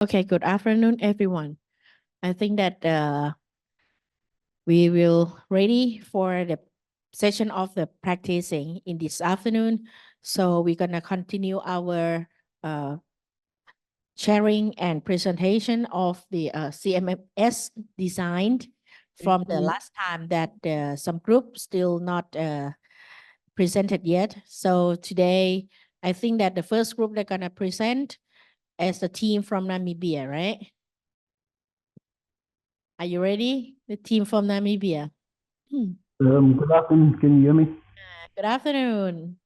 Okay, good afternoon, everyone. I think that we will ready for the session of the practicing in this afternoon. So we're gonna continue our uh, sharing and presentation of the CMMS designed from the last time that some group still not presented yet. So today, I think that the first group they're gonna present as the team from Namibia, right? Are you ready? The team from Namibia. Good afternoon. Can you hear me? Good afternoon.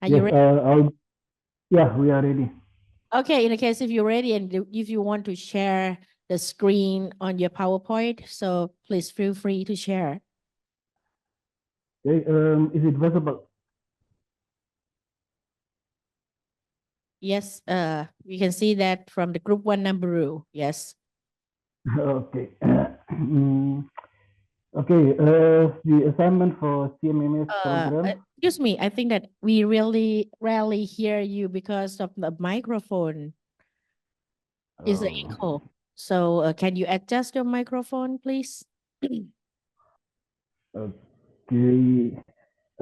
Are you Yes, ready? yeah, we are ready. Okay, in the case if you're ready and if you want to share the screen on your PowerPoint, so please feel free to share. Okay, is it visible? Yes, you can see that from the group one number. Yes. Okay. Okay, the assignment for CMMS program. Excuse me, I think that we really rarely hear you because of the microphone. Is the echo. So can you adjust your microphone, please? Okay.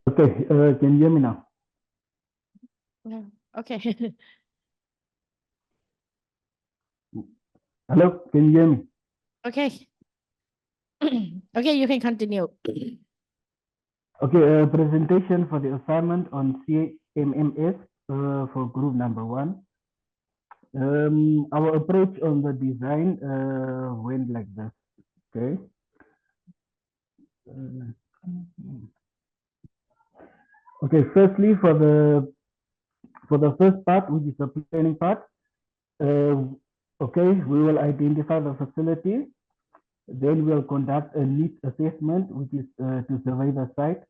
Okay, can you hear me now? Yeah. Okay. Hello, can you hear me? Okay. Okay, you can continue. Okay, presentation for the assignment on CMMS for group number one. Our approach on the design went like this. Okay. Okay, firstly, for the first part, which is the planning part, okay, we will identify the facility. Then we'll conduct a needs assessment, which is to survey the site.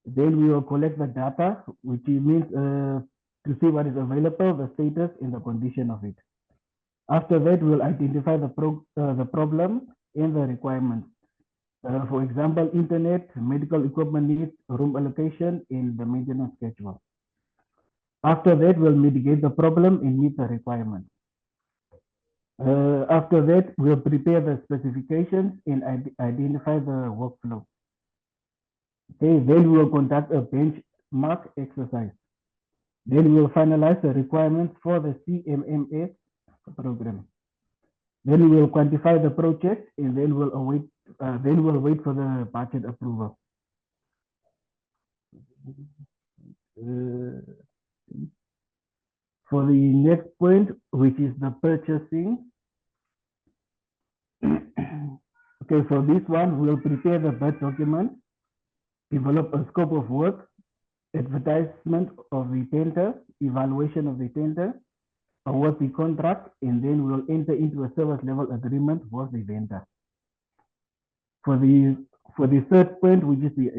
Then we will collect the data, which means to see what is available, the status, and the condition of it. After that, we'll identify the problem and the requirements. For example, internet, medical equipment needs, room allocation, and the maintenance schedule. After that, we'll mitigate the problem and meet the requirements. After that, we'll prepare the specifications and identify the workflow. Okay, then we will conduct a benchmark exercise. Then we will finalize the requirements for the CMMS program. Then we will quantify the project and then we'll wait for the budget approval. For the next point, which is the purchasing. Okay, for this one, we'll prepare the bid document, develop a scope of work, advertisement of the tender, evaluation of the tender, award the contract, and then we'll enter into a service level agreement with the vendor. For the third point, which is the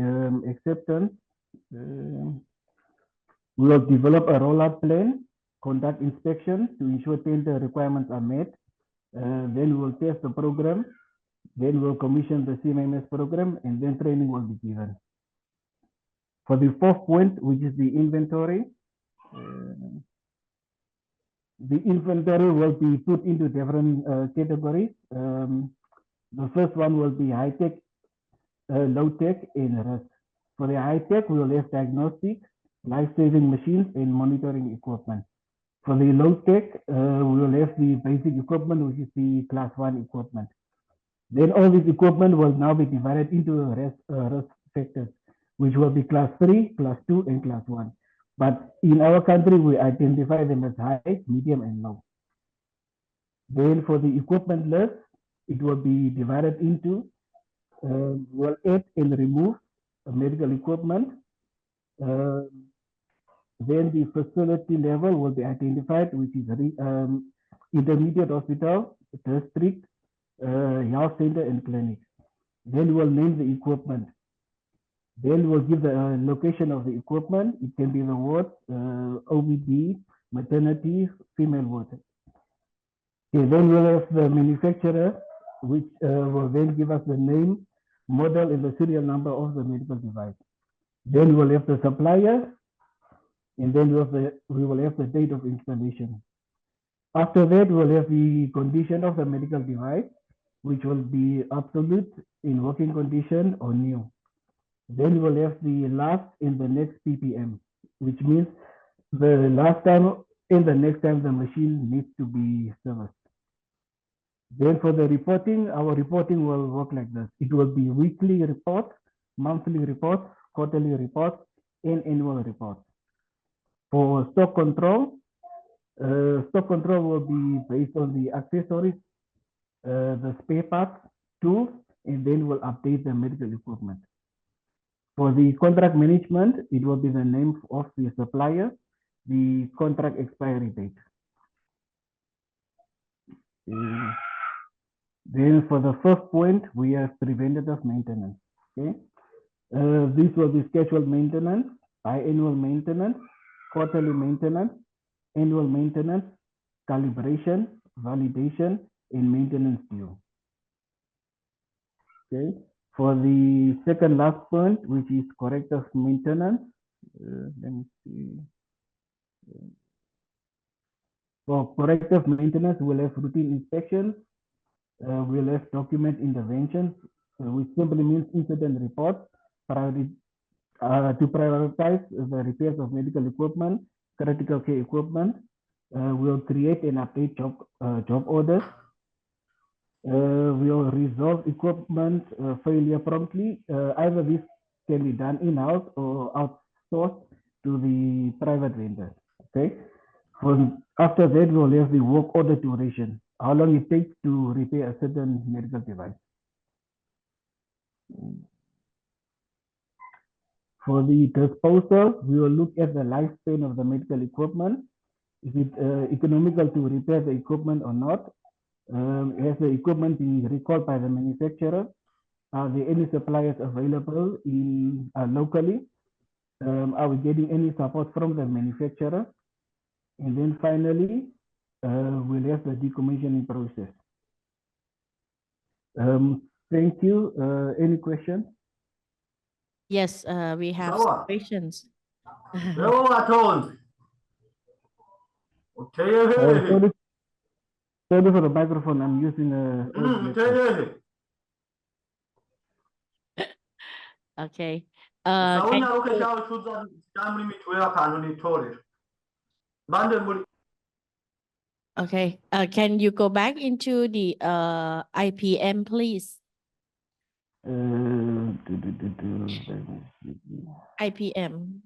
acceptance, we'll develop a rollout plan, conduct inspections to ensure tender requirements are met. Then we'll test the program. Then we'll commission the CMMS program, and then training will be given. For the fourth point, which is the inventory will be put into different categories. The first one will be high tech, low tech, and risk. For the high tech, we will have diagnostic, life-saving machines, and monitoring equipment. For the low tech, we will have the basic equipment, which is the class 1 equipment. Then all this equipment will now be divided into risk factors, which will be class 3, class 2, and class 1. But in our country, we identify them as high, medium, and low. Then for the equipment list, it will be divided into, we'll add and remove medical equipment. Then the facility level will be identified, which is intermediate hospital, district, health center, and clinic. Then we'll name the equipment. Then we'll give the location of the equipment. It can be the ward, OBD, maternity, female ward. Okay, then we'll have the manufacturer, which will then give us the name, model, and the serial number of the medical device. Then we'll have the supplier, and then we will have the date of installation. After that, we'll have the condition of the medical device, which will be absolute, in working condition, or new. Then we'll have the last in the next PPM, which means the last time and the next time the machine needs to be serviced. Then for the reporting, our reporting will work like this. It will be weekly reports, monthly reports, quarterly reports, and annual reports. For stock control will be based on the accessories, the spare parts, tools, and then we'll update the medical equipment. For the contract management, it will be the name of the supplier, the contract expiry date. Then for the first point, we have preventative maintenance. Okay, this will be scheduled maintenance, biannual maintenance, quarterly maintenance, annual maintenance, calibration, validation, and maintenance due. Okay, for the second last point, which is corrective maintenance, let me see. For corrective maintenance, we'll have routine inspections, we'll have document interventions, which simply means incident reports, to prioritize the repairs of medical equipment, critical care equipment. We'll create and update job orders. We'll resolve equipment failure promptly. Either this can be done in-house or outsourced to the private vendor. Okay. After that, we'll have the work order duration, how long it takes to repair a certain medical device. For the disposal, we will look at the lifespan of the medical equipment. Is it economical to repair the equipment or not? Has the equipment been recalled by the manufacturer? Are there any suppliers available locally? Are we getting any support from the manufacturer? And then finally, we'll have the decommissioning process. Thank you. Any questions? Yes, we have some questions. Sorry for the microphone. I'm using a. Okay. Okay. Can you go back into the IPM, please? IPM.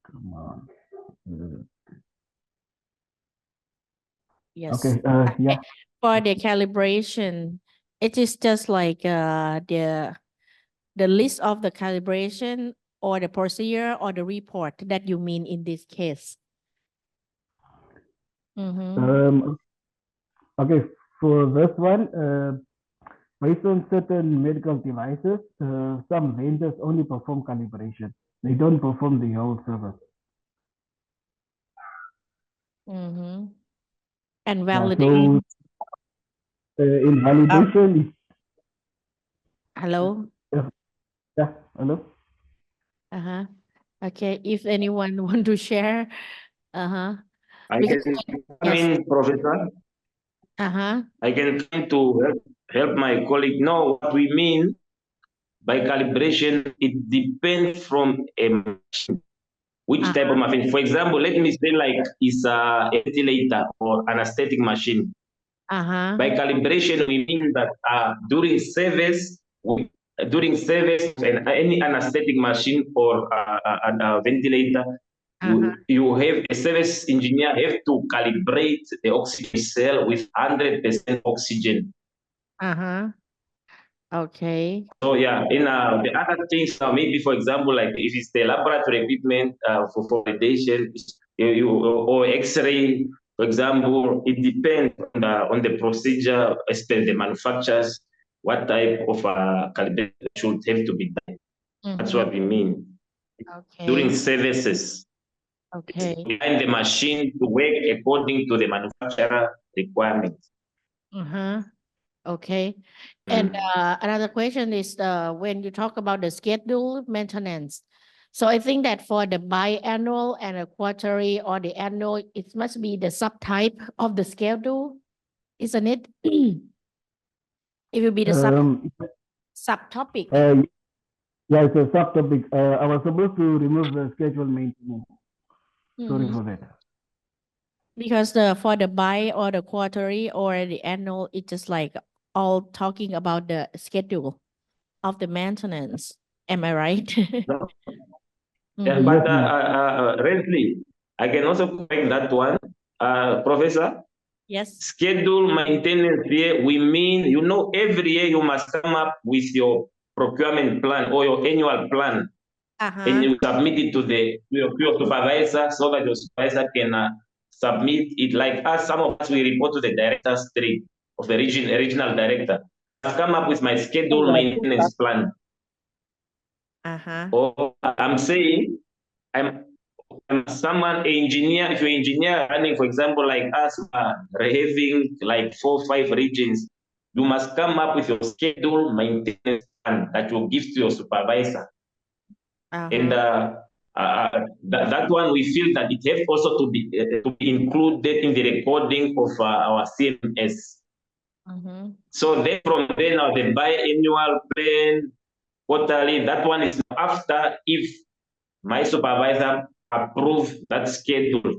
Come on. Yes. Okay. Yeah. For the calibration, it is just like the list of the calibration or the procedure or the report that you mean in this case. Okay. For this one, based on certain medical devices, some vendors only perform calibration. They don't perform the whole service. And validation. So, in validation, hello? Yeah, hello? Okay, if anyone want to share. I can come in, Professor. I can try to help my colleague know what we mean by calibration. It depends from a machine. Which type of machine? For example, let me say like it's a ventilator or anesthetic machine. By calibration, we mean that during service and any anesthetic machine or a ventilator, you have a service engineer have to calibrate the oxygen cell with 100% oxygen. Okay. So yeah, in the other things, maybe for example, like if it's the laboratory equipment for validation, or X-ray, for example, it depends on the procedure as per the manufacturers, what type of calibration should have to be done. That's what we mean. Okay. During services. Okay. Behind the machine to work according to the manufacturer requirements. Okay. And another question is when you talk about the schedule maintenance. So I think that for the biannual and a quarterly or the annual, it must be the subtype of the schedule, isn't it? It will be the subtopic. Yeah, it's a subtopic. I was supposed to remove the schedule maintenance. Sorry for that. Because for the bi or the quarterly or the annual, it's just like all talking about the schedule of the maintenance. Am I right? Yeah, but Rensley, I can also correct that one, Professor. Yes. Schedule maintenance here, we mean, you know, every year you must come up with your procurement plan or your annual plan, and you submit it to your supervisor so that your supervisor can submit it. Like us, some of us, we report to the director street of the regional director. I've come up with my schedule maintenance plan. Or I'm saying I'm someone engineer. If you're engineer running, for example, like us, having like 4 or 5 regions, you must come up with your schedule maintenance plan that you give to your supervisor. And that one we feel that it has also to be included in the recording of our CMS. So then from there now the biannual plan, quarterly, that one is after if my supervisor approve that schedule.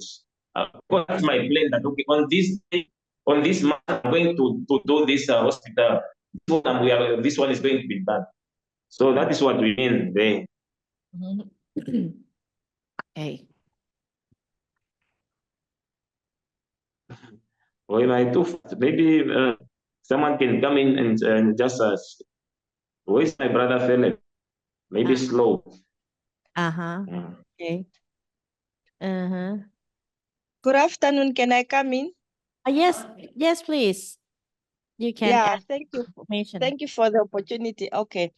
That's my plan that okay, on this day, on this month, I'm going to do this hospital. This one is going to be done. So that is what we mean there. Okay. Or am I too fast? Maybe someone can come in and just where is my brother Philip? Maybe slow. Okay. Good afternoon. Can I come in? Yes, yes, please. You can. Yeah, thank you. Thank you for the opportunity. Okay.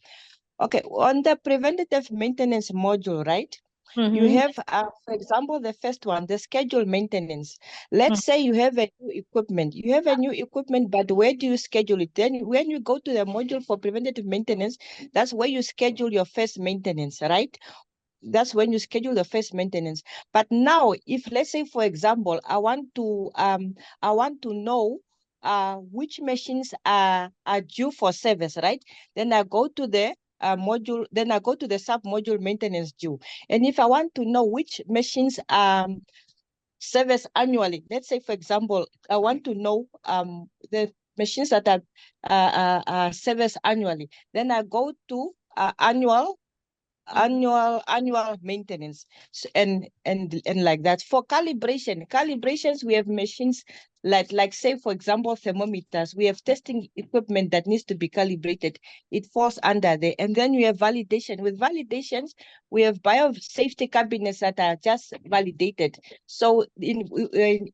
On the preventative maintenance module, right? You have, for example, the first one, the schedule maintenance. Let's say you have a new equipment. You have a new equipment, but where do you schedule it? Then when you go to the module for preventative maintenance, that's where you schedule your first maintenance, right? That's when you schedule the first maintenance. But now, if let's say, for example, I want to know which machines are due for service, right? Then I go to the module, then I go to the sub module maintenance due. And if I want to know which machines service annually, let's say, for example, I want to know the machines that are service annually, then I go to annual maintenance. So, and like that. For calibrations, we have machines like say, for example, thermometers. We have testing equipment that needs to be calibrated. It falls under there. And then we have validation. With validations, we have biosafety cabinets that are just validated. So in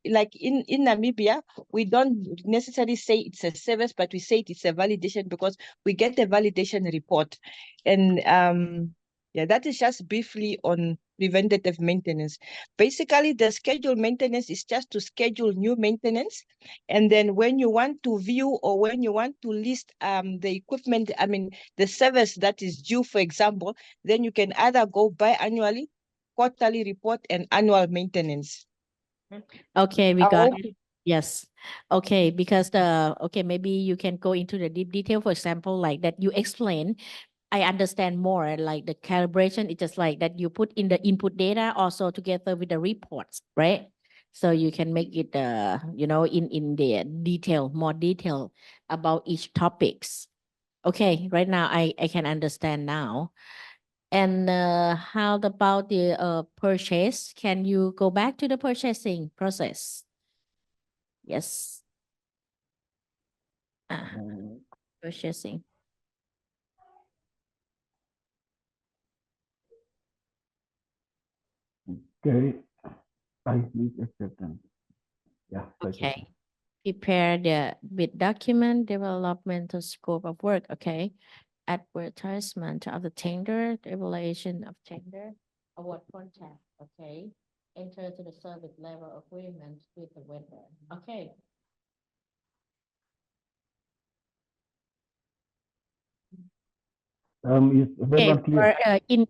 Namibia, we don't necessarily say it's a service, but we say it's a validation because we get a validation report. And yeah, that is just briefly on preventative maintenance. Basically, the scheduled maintenance is just to schedule new maintenance. And then when you want to view or when you want to list the equipment, the service that is due, for example, then you can either go biannually, quarterly report, and annual maintenance. Okay, we got it. Yes. Okay, because maybe you can go into the deep detail, for example, like that you explain. I understand more like the calibration. It's just like that you put in the input data also together with the reports, right? So you can make it, in the more detail about each topics. Okay, right now I can understand now. And how about the purchase? Can you go back to the purchasing process? Yes. Purchasing. Okay. I need acceptance. Yeah. Okay. Prepare the bid document, developmental scope of work. Okay. Advertisement of the tender, evaluation of tender, award contract. Okay. Enter to the service level agreement with the vendor. Okay. Is that Okay, one clear? in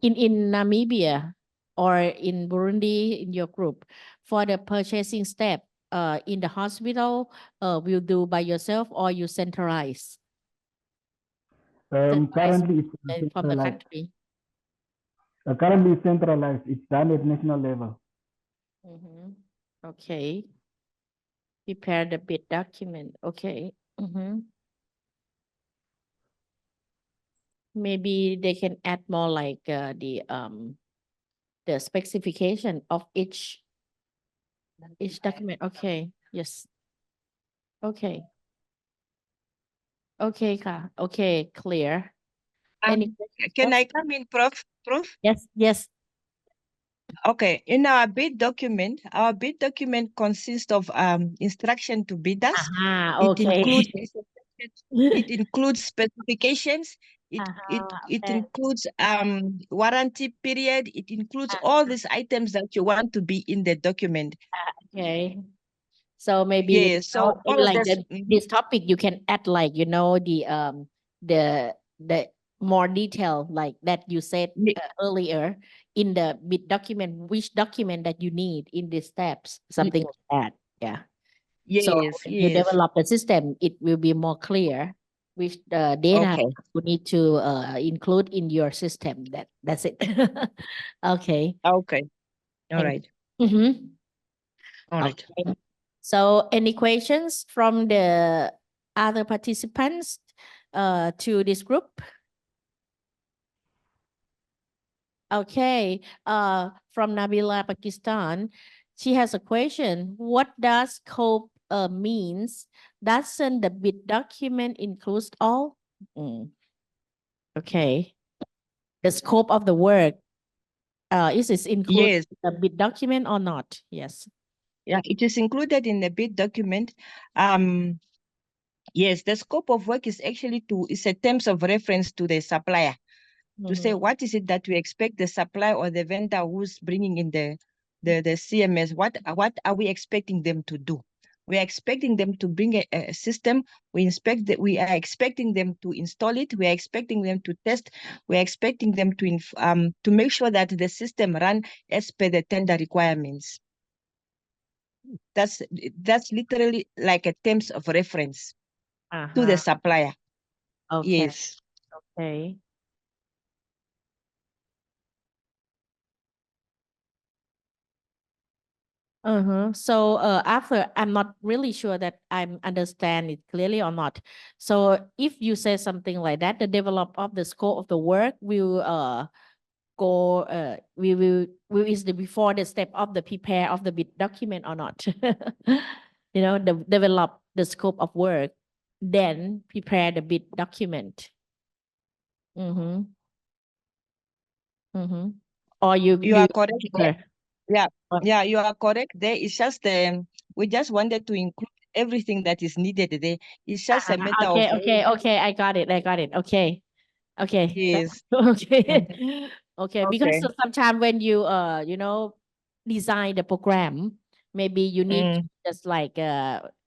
Namibia or in Burundi in your group, for the purchasing step, in the hospital, will do by yourself or you centralize? Currently, it's From the centralized. country. Currently, it's centralized. It's done at national level. Okay. Prepare the bid document. Okay. Maybe they can add more like the specification of each document. Okay. Yes. Okay. Okay, ka. Okay, clear. Any Can I come in, Prof? Yes, yes. Okay, in our bid document consists of instruction to bidders. Okay. It includes specifications. It includes warranty period. It includes all these items that you want to be in the document. Okay. So maybe So all like of this, this topic you can add like the more detail like that you said earlier in the bid document, which document that you need in these steps, something like that. Yeah. So when you develop the system, it will be more clear which data you need to include in your system. That's it. Okay. Okay. All right. All right. Okay. So any questions from the other participants to this group? Okay. From Nabila, Pakistan, she has a question. What does scope means? Doesn't the bid document include all? Okay. The scope of the work, is it included in the bid document or not? Yes. Yeah, it is included in the bid document. Yes, the scope of work is actually is a terms of reference to the supplier to say what is it that we expect the supplier or the vendor who's bringing in the CMS, what are we expecting them to do? We are expecting them to bring a system. We are expecting them to install it. We are expecting them to test. We are expecting them to make sure that the system run as per the tender requirements. That's literally like a terms of reference to the supplier. Okay. Yes. Okay. So after, I'm not really sure that I understand it clearly or not. So if you say something like that, the develop of the scope of the work will is the before the step of the prepare of the bid document or not? Develop the scope of work, then prepare the bid document. Or you are correct. Yeah, you are correct. There is just we just wanted to include everything that is needed there. It's just a matter of okay. I got it. Okay. Yes. Okay. Okay. Because sometimes when you design the program, maybe you need to just like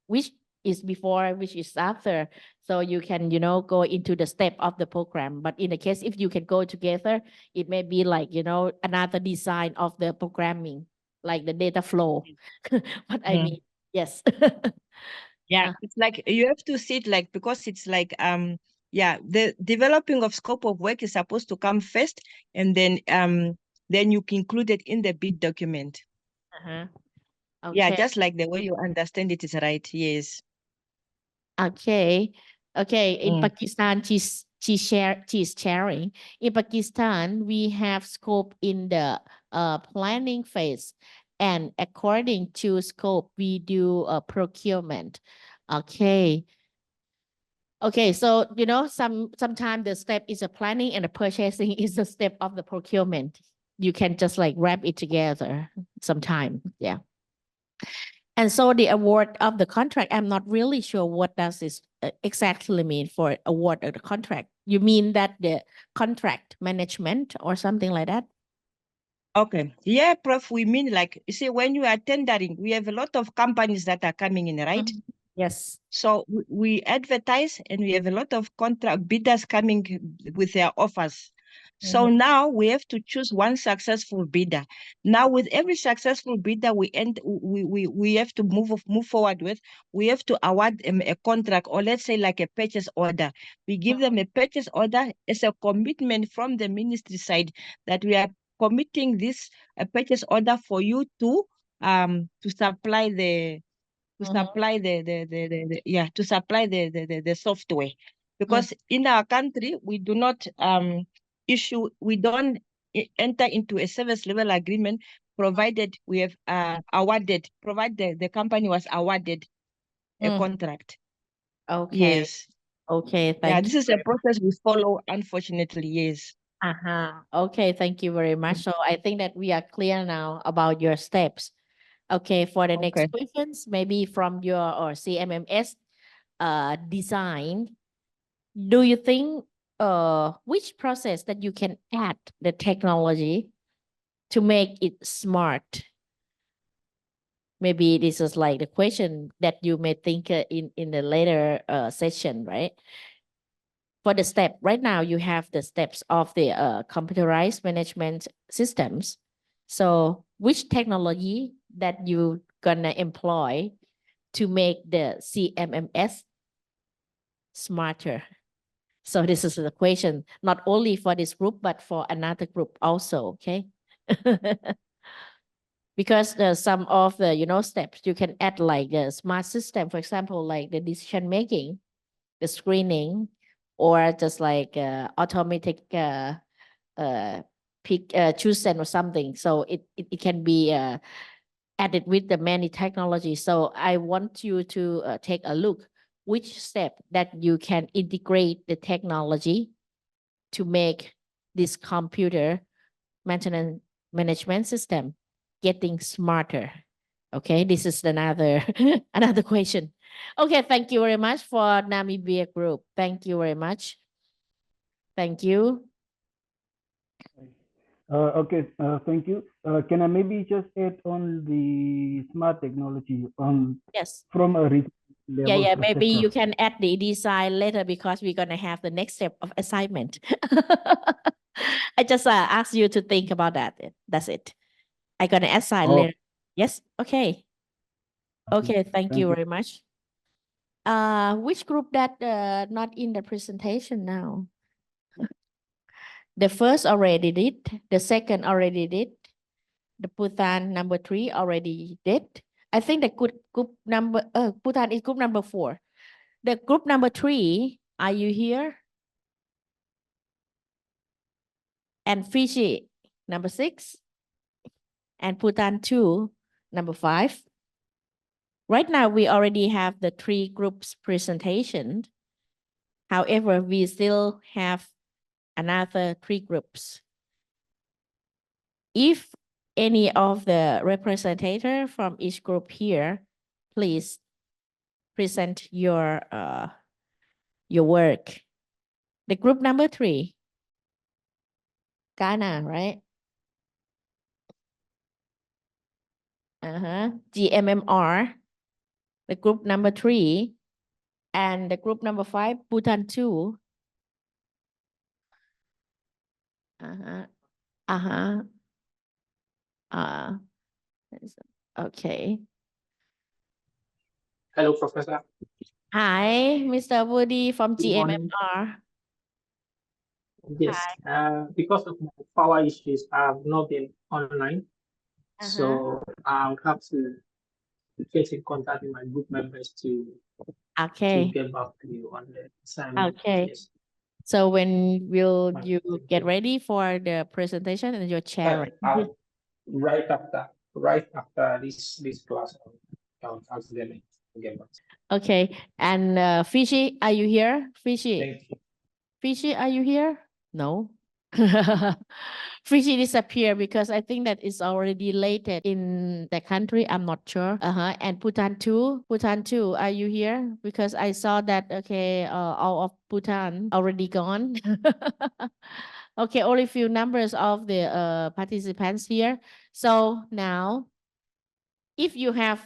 which is before, which is after, so you can go into the step of the program. But in the case if you can go together, it may be like another design of the programming, like the data flow. What I mean, yes. Yeah, it's like you have to see it like, because it's like the developing of scope of work is supposed to come first, and then you can include it in the bid document. Okay. Yeah, just like the way you understand it is right. Yes. Okay. In Pakistan, she's sharing. In Pakistan, we have scope in the planning phase, and according to scope, we do procurement. Okay. So sometimes the step is a planning and the purchasing is the step of the procurement. You can just like wrap it together sometime. Yeah. And so the award of the contract, I'm not really sure what does this exactly mean for award of the contract. You mean that the contract management or something like that? Okay. Yeah, Prof, we mean like, you see, when you are tendering, we have a lot of companies that are coming in, right? Yes. So we advertise and we have a lot of contract bidders coming with their offers. So now we have to choose one successful bidder. Now with every successful bidder we have to move forward with, we have to award them a contract, or let's say like a purchase order. We give them a purchase order as a commitment from the ministry side that we are committing this a purchase order for you to supply the the software, because in our country we do not we don't enter into a service level agreement provided we have provided the company was awarded a contract. Okay. Yes. Okay, Yeah, thank this you. is a process we follow, unfortunately. Yes. Okay, thank you very much. So I think that we are clear now about your steps. Okay, for the next Okay. questions, maybe from your or CMMS design, do you think which process that you can add the technology to make it smart? Maybe this is like the question that you may think in the later session, right? For the step, right now you have the steps of the computerized management systems. So which technology that you gonna employ to make the CMMS smarter? So this is the question, not only for this group, but for another group also, okay? Because some of the, steps you can add like the smart system, for example, like the decision making, the screening, or just like automatic pick choosing or something. So it can be added with the many technology. So I want you to take a look which step that you can integrate the technology to make this computer maintenance management system getting smarter. Okay, this is another another question. Okay, thank you very much for Namibia group. Thank you very much. Thank you. Okay, thank you. Can I maybe just add on the smart technology Yes. from a level Yeah, maybe perspective? you can add the design later because we're gonna have the next step of assignment. I just asked you to think about that. That's it. I'm gonna assign Oh, later. Yes. Okay. Okay. Thank you very much. Which group that not in the presentation now? The first already did. The second already did. The Bhutan number 3 already did. I think the group number Bhutan is group number 4. The group number 3, are you here? And Fiji number 6. And Bhutan 2 number 5. Right now we already have the 3 groups presentation. However, we still have another 3 groups. If any of the representative from each group here, please present your work. The group number 3, Ghana, right? GMMR, the group number 3, and the group number 5, Bhutan 2. Okay. Hello, Professor. Hi, Mr. Woody from Good morning. GMMR. Yes, because of my power issues, I have not been online. So I'll have to get in contact with my group members to get back to you on the assignment. Okay. Yes. So when will you get ready for the presentation and your chair? Right after this class, I'll ask them to get back. Okay. And Fishy, are you here? Fishy. Thank you. Fishy, are you here? No. Fishy disappeared because I think that it's already related in the country. I'm not sure. And Bhutan too. Bhutan too. Are you here? Because I saw that all of Bhutan already gone. Okay, only few numbers of the participants here. So now, if you have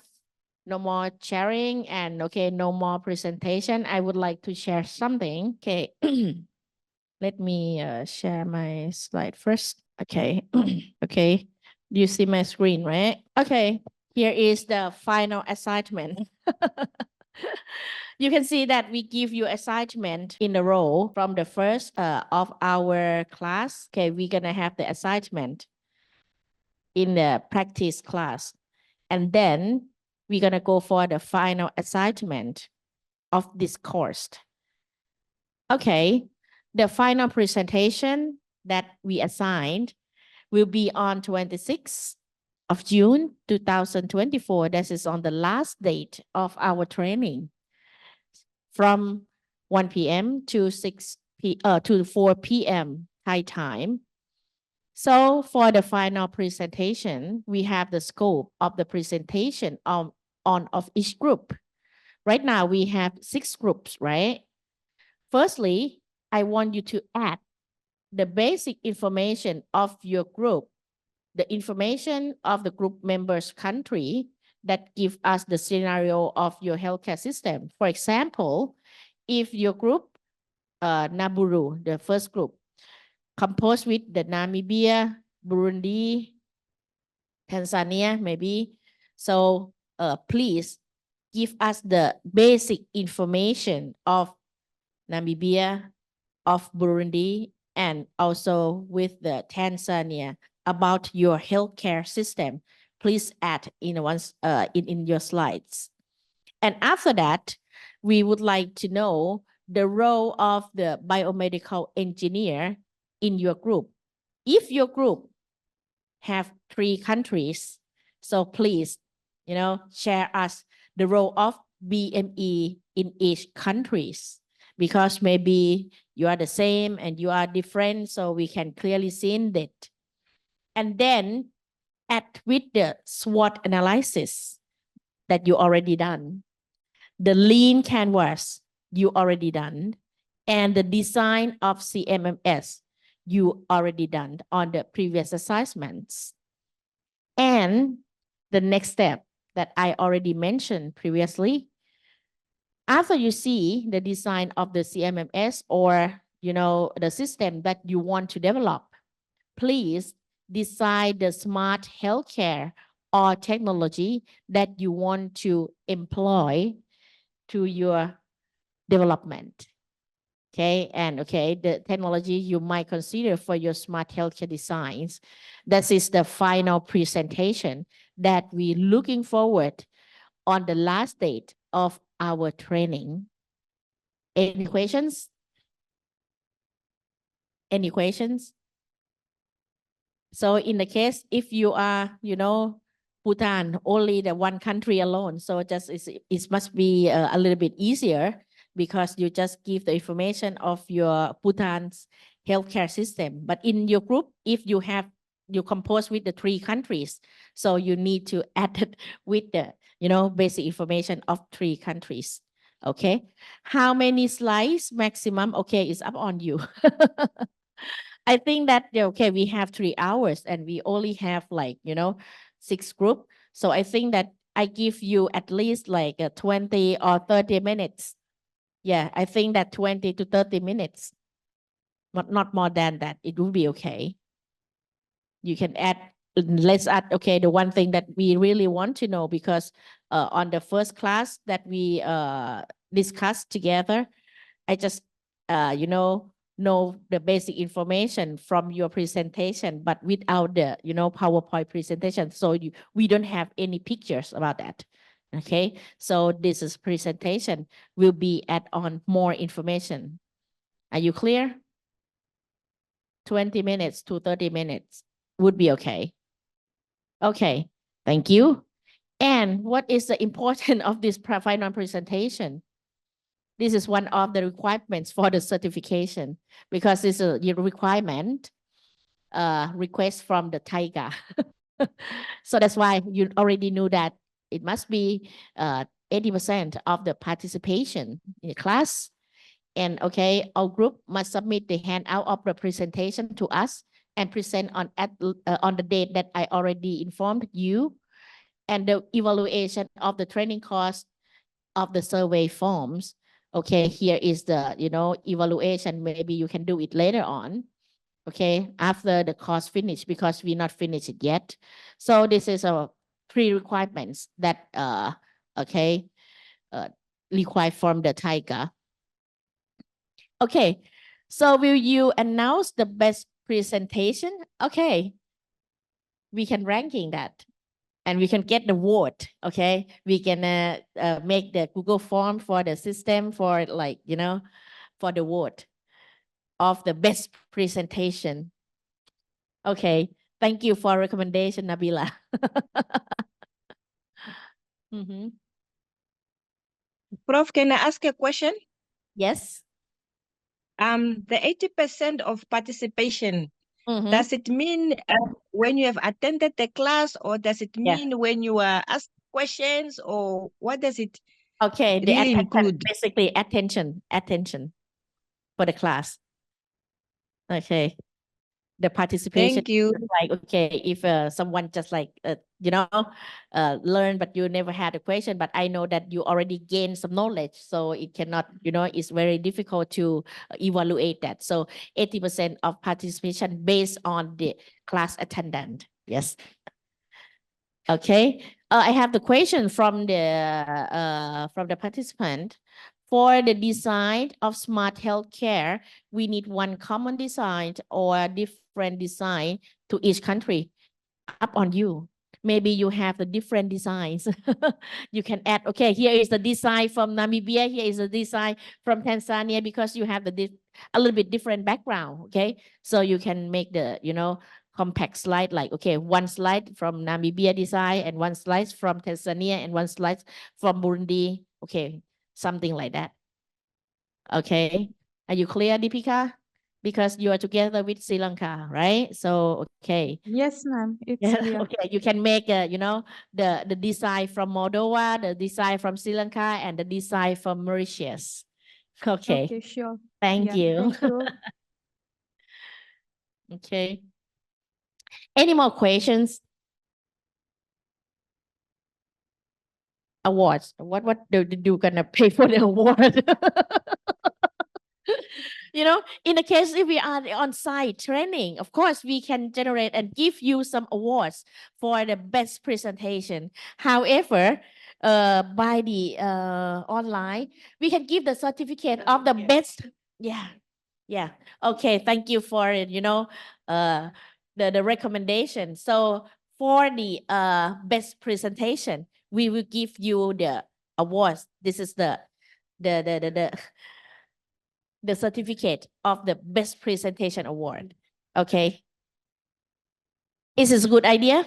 no more sharing, and okay, no more presentation. I would like to share something. Okay. Let me share my slide first. Okay. Okay. You see my screen, right? Okay. Here is the final assignment. You can see that we give you assignment in a row from the first of our class. Okay, we're gonna have the assignment in the practice class. And then we're gonna go for the final assignment of this course. Okay, the final presentation that we assigned will be on 26th of June 2024. That is on the last date of our training, from 1 p.m. to 4 p.m. Thai time. So for the final presentation, we have the scope of the presentation of each group. Right now we have 6 groups, right? Firstly, I want you to add the basic information of your group, the information of the group members' country that give us the scenario of your healthcare system. For example, if your group, Naburu, the first group, composed with the Namibia, Burundi, Tanzania, maybe. So please give us the basic information of Namibia, of Burundi, and also with the Tanzania about your healthcare system. Please add in your slides. And after that, we would like to know the role of the biomedical engineer in your group. If your group have 3 countries, so please, share us the role of BME in each countries, because maybe you are the same and you are different, so we can clearly see that. And then add with the SWOT analysis that you already done, the lean canvas you already done, and the design of CMMS you already done on the previous assignments. And the next step that I already mentioned previously, after you see the design of the CMMS or the system that you want to develop, please decide the smart healthcare or technology that you want to employ to your development. Okay, and the technology you might consider for your smart healthcare designs. That is the final presentation that we're looking forward on the last date of our training. Any questions? Any questions? So in the case, if you are, Bhutan, only the one country alone, so just it must be a little bit easier, because you just give the information of your Bhutan's healthcare system. But in your group, if you compose with the 3 countries, so you need to add it with the, basic information of 3 countries. Okay. How many slides maximum? Okay, it's up on you. I think that, okay, we have 3 hours and we only have 6 group. So I think that I give you at least 20 or 30 minutes. Yeah, I think that 20 to 30 minutes, not more than that, it will be okay. You can let's add, okay, the one thing that we really want to know, because on the first class that we discussed together, I just, know the basic information from your presentation, but without the, PowerPoint presentation. So we don't have any pictures about that. Okay, so this is presentation will be add on more information. Are you clear? 20 minutes to 30 minutes would be okay. Okay, thank you. And what is the importance of this final presentation? This is one of the requirements for the certification, because it's a requirement request from the TIGA. So that's why you already knew that it must be 80% of the participation in the class. And okay, our group must submit the handout of the presentation to us and present on the date that I already informed you. and the evaluation of the training cost of the survey forms. Okay, here is the, evaluation. Maybe you can do it later on. Okay, after the course finish, because we're not finished yet. So this is a pre-requirements that required from the TIGA. Okay, so will you announce the best presentation? Okay, we can ranking that, and we can get the vote. Okay, we can make the Google form for the system for for the vote of the best presentation. Okay, thank you for recommendation, Nabila. Prof, can I ask a question? Yes. The 80% of participation, does it mean when you have attended the class, or does it mean when you are asked questions, or what does it really include? Basically attention for the class. Okay. The participation. Thank you. Like, okay, if someone just like, learn, but you never had a question, but I know that you already gained some knowledge. So it cannot, it's very difficult to evaluate that. So 80% of participation based on the class attendance. Yes. Okay. I have the question from the participant. For the design of smart healthcare, we need one common design or different design to each country. Up on you. Maybe you have the different designs. You can add, okay, here is the design from Namibia, here is the design from Tanzania, because you have a little bit different background, okay? So you can make the, compact slide, like, okay, one slide from Namibia design and one slide from Tanzania and one slide from Burundi. Okay, something like that. Okay, are you clear, Deepika? Because you are together with Sri Lanka, right? So, okay. Yes, ma'am. It's clear. Okay, you can make, the design from Moldova, the design from Sri Lanka, and the design from Mauritius. Okay. Okay, sure. Thank you. Thank you. Okay. Any more questions? Awards. What do you gonna pay for the award? In the case if we are on-site training, of course, we can generate and give you some awards for the best presentation. However, by the online, we can give the certificate of the best. Yeah. Okay. Thank you for it. The recommendation. So for the best presentation, we will give you the awards. This is the certificate of the best presentation award. Okay. Is this a good idea?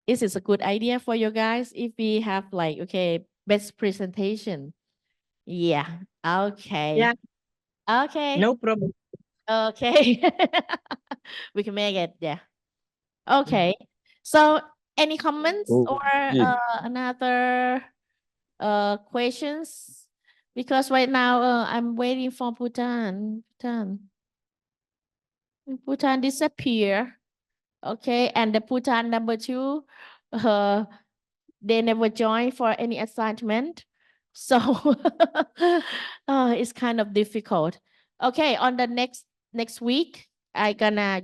Is this a good idea for you guys if we have like, okay, best presentation? Yeah. Okay. Yeah. Okay. No problem. Okay. We can make it. Yeah. Okay. So any comments or another questions? Because right now I'm waiting for Bhutan. Bhutan disappear. Okay, and the Bhutan number 2, they never join for any assignment. So it's kind of difficult. Okay, on the next week, I gonna,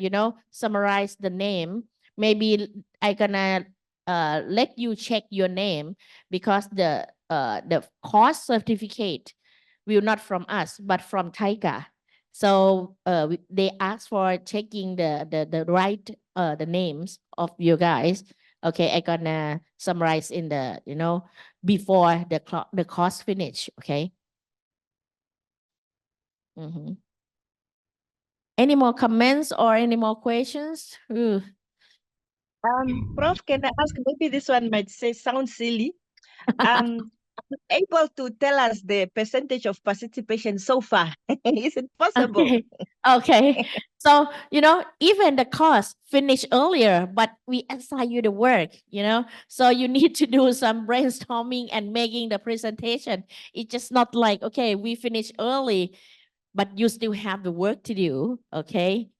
summarize the name. Maybe I gonna let you check your name, because the course certificate will not from us, but from TIGA. So they ask for checking the right the names of you guys. Okay, I gonna summarize in the before the course finish. Okay. Any more comments or any more questions? Prof, can I ask? Maybe this one might sound silly. Able to tell us the percentage of participation so far? Is it possible? Okay. So, even the course finished earlier, but we assign you the work, so you need to do some brainstorming and making the presentation. It's just not like, okay, we finish early, but you still have the work to do. Okay.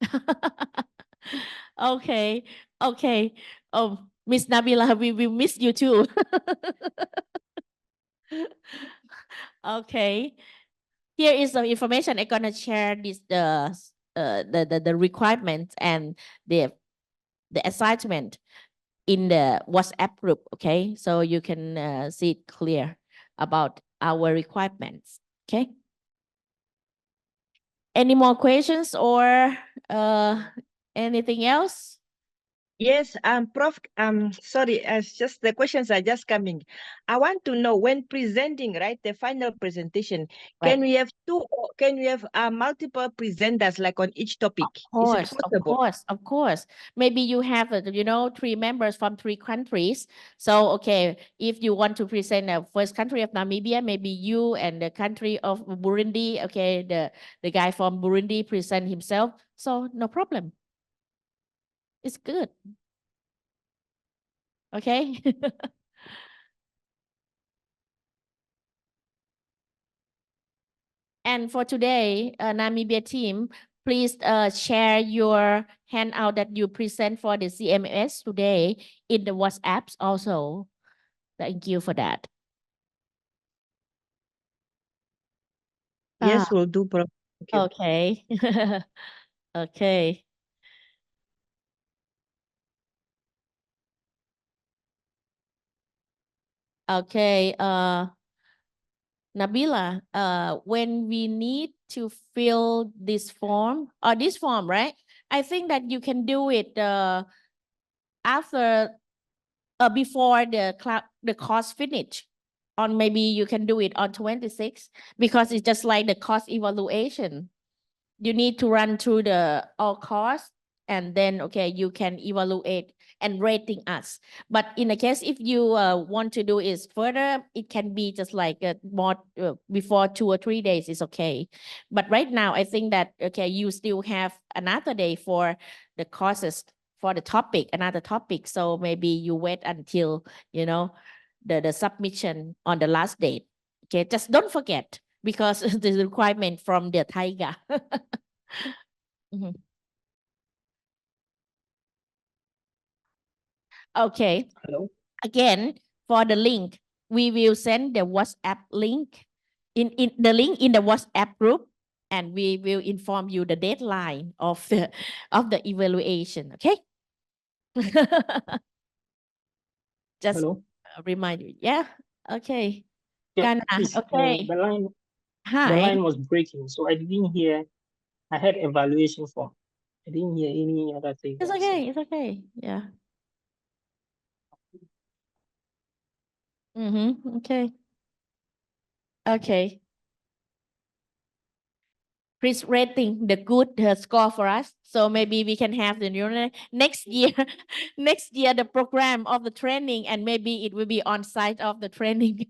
Okay, okay. Oh, Miss Nabila, we will miss you too. Okay. Here is the information. I'm gonna share this the requirements and the assignment in the WhatsApp group. Okay, so you can see it clear about our requirements. Okay. Any more questions or anything else? Yes, Prof, sorry, just the questions are just coming. I want to know when presenting, right, the final presentation, can we have multiple presenters like on each topic? Is it possible? Of course. Maybe you have, 3 members from 3 countries. So, okay, if you want to present the first country of Namibia, maybe you and the country of Burundi, okay, the guy from Burundi present himself. So, no problem. It's good. Okay. And for today, Namibia team, please share your handout that you present for the CMS today in the WhatsApps also. Thank you for that. Yes, we'll do, Prof. Thank you. Okay. Okay. Okay. Nabila, when we need to fill this form, right? I think that you can do it after before the course finish, or maybe you can do it on 26 because it's just like the course evaluation. You need to run through the all course and then okay you can evaluate and rating us. But in the case if you want to do is further, it can be just like more before 2 or 3 days is okay. But right now I think that okay you still have another day for the courses for the topic, another topic, so maybe you wait until the submission on the last date. Okay, just don't forget because the requirement from the Taiga. Okay. Hello. Again, for the link, we will send the WhatsApp link in the link in the WhatsApp group, and we will inform you the deadline of the evaluation. Okay. Just Hello. remind you. Yeah. Okay. Yeah, Ghana. please. Okay. The Hi. line was breaking, so I didn't hear. I had evaluation form. I didn't hear any other thing. It's okay. It's okay. Yeah. Okay. Okay. Please rating the good score for us. So maybe we can have the next year, next year the program of the training, and maybe it will be on site of the training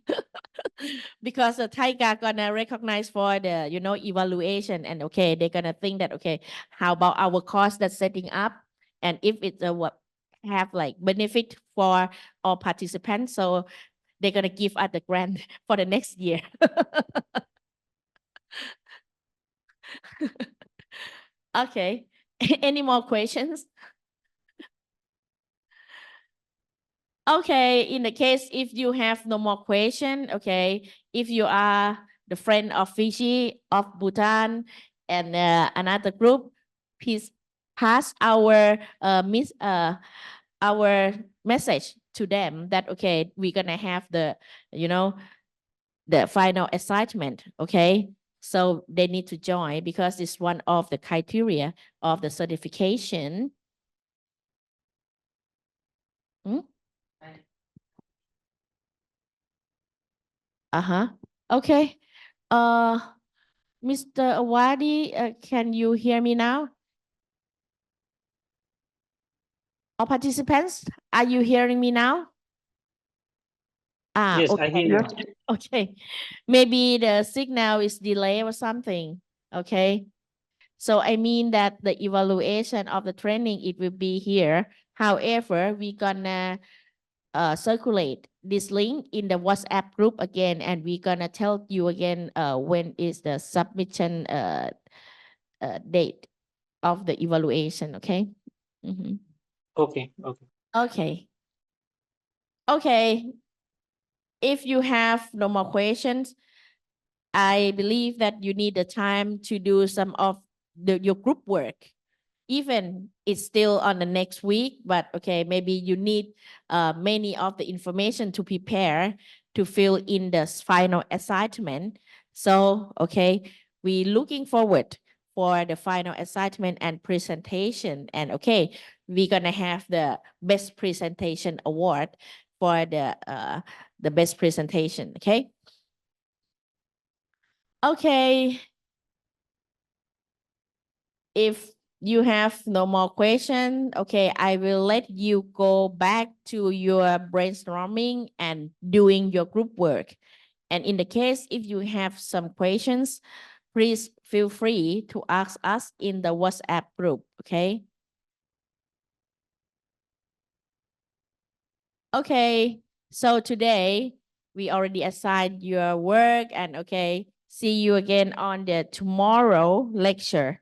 because the Taiga gonna recognize for the evaluation, and okay they're gonna think that okay how about our course that's setting up, and if it's what have like benefit for all participants, so they're gonna give us the grant for the next year. Okay. Any more questions? Okay, in the case if you have no more question, okay, if you are the friend of Fiji, of Bhutan, and another group, please pass our our message to them that okay, we're gonna have the the final assignment, okay? So they need to join because it's one of the criteria of the certification. Okay. Mr. Awadi, can you hear me now? All participants, are you hearing me now? Yes, okay. I hear you. Okay. Maybe the signal is delayed or something. Okay. So I mean that the evaluation of the training, it will be here. However, we're gonna circulate this link in the WhatsApp group again, and we're gonna tell you again when is the submission date of the evaluation. Okay. Okay. Okay. Okay. If you have no more questions, I believe that you need the time to do some of your group work. Even it's still on the next week, but okay, maybe you need many of the information to prepare to fill in the final assignment. So, okay, we looking forward for the final assignment and presentation. And okay, we're gonna have the best presentation award for the best presentation, okay? Okay. If you have no more questions, okay, I will let you go back to your brainstorming and doing your group work. And in the case, if you have some questions, please feel free to ask us in the WhatsApp group, okay? Okay, so today we already assigned your work and okay, see you again on the tomorrow lecture.